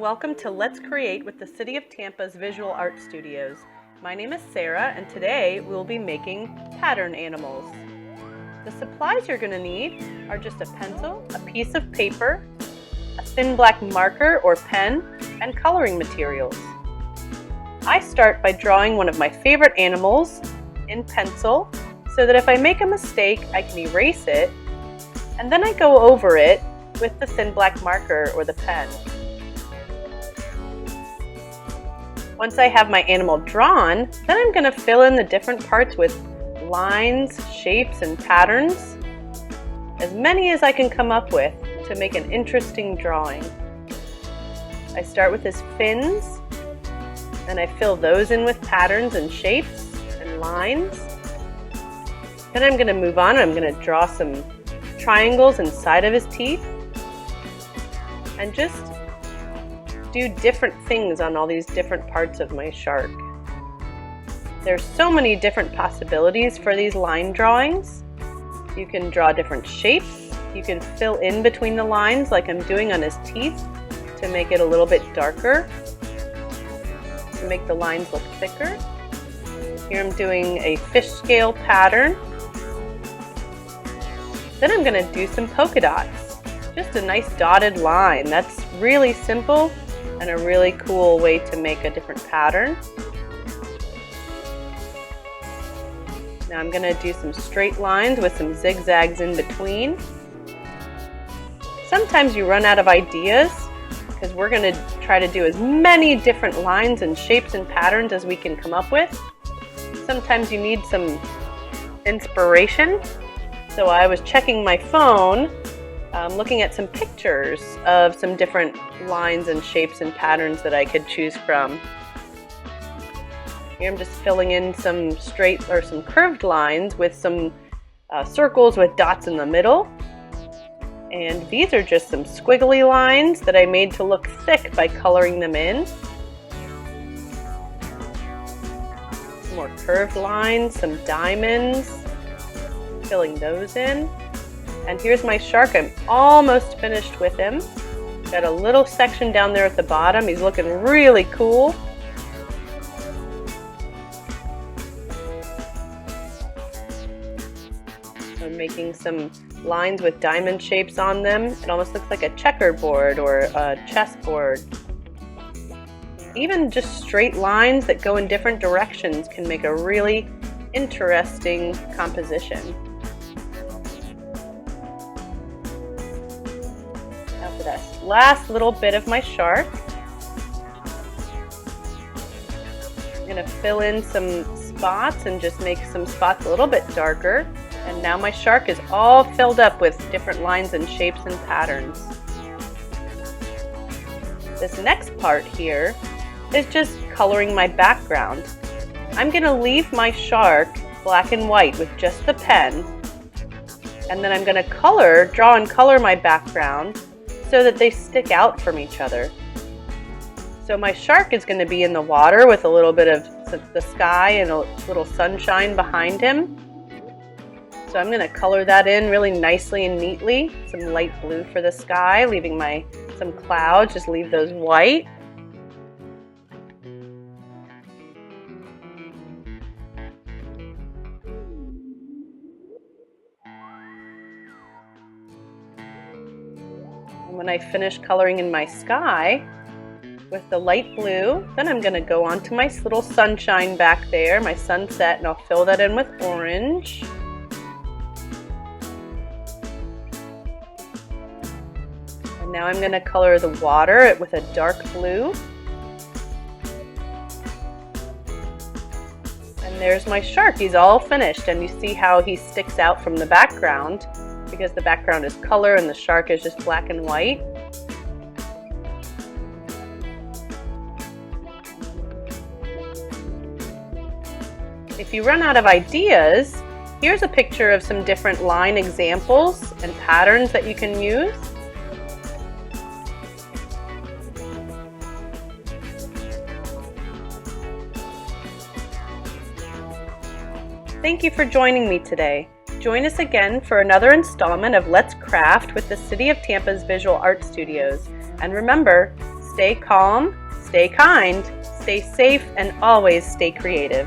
welcome to Let's Create with the City of Tampa's Visual Art Studios. My name is Sarah, and today we'll be making pattern animals. The supplies you're going to need are just a pencil, a piece of paper, a thin black marker or pen, and coloring materials. I start by drawing one of my favorite animals in pencil so that if I make a mistake, I can erase it, and then I go over it with the thin black marker or the pen. Once I have my animal drawn, then I'm going to fill in the different parts with lines, shapes, and patterns, as many as I can come up with to make an interesting drawing. I start with his fins, and I fill those in with patterns and shapes and lines. Then I'm going to move on and I'm going to draw some triangles inside of his teeth and just do different things on all these different parts of my shark. There's so many different possibilities for these line drawings. You can draw different shapes. You can fill in between the lines like I'm doing on his teeth to make it a little bit darker, to make the lines look thicker. Here I'm doing a fish scale pattern. Then I'm going to do some polka dots. Just a nice dotted line. That's really simple and a really cool way to make a different pattern. Now I'm going to do some straight lines with some zigzags in between. Sometimes you run out of ideas because we're going to try to do as many different lines and shapes and patterns as we can come up with. Sometimes you need some inspiration. So I was checking my phone, looking at some pictures of some different lines and shapes and patterns that I could choose from. Here I'm just filling in some straight or some curved lines with some circles with dots in the middle. And these are just some squiggly lines that I made to look thick by coloring them in. Some more curved lines, some diamonds, filling those in. And here's my shark. I'm almost finished with him. Got a little section down there at the bottom. He's looking really cool. I'm making some lines with diamond shapes on them. It almost looks like a checkerboard or a chessboard. Even just straight lines that go in different directions can make a really interesting composition. Now for that last little bit of my shark, I'm going to fill in some spots and just make some spots a little bit darker. And now my shark is all filled up with different lines and shapes and patterns. This next part here is just coloring my background. I'm going to leave my shark black and white with just the pen, and then I'm going to draw and color my background so that they stick out from each other. So my shark is going to be in the water with a little bit of the sky and a little sunshine behind him. So I'm going to color that in really nicely and neatly. Some light blue for the sky, leaving some clouds, just leave those white. When I finish coloring in my sky with the light blue, then I'm going to go on to my little sunshine back there, my sunset, and I'll fill that in with orange. And now I'm going to color the water with a dark blue. And there's my shark. He's all finished, and you see how he sticks out from the background, because the background is color and the shark is just black and white. If you run out of ideas, here's a picture of some different line examples and patterns that you can use. Thank you for joining me today. Join us again for another installment of Let's Craft with the City of Tampa's Visual Art Studios. And remember, Stay calm, stay kind, stay safe, and always stay creative.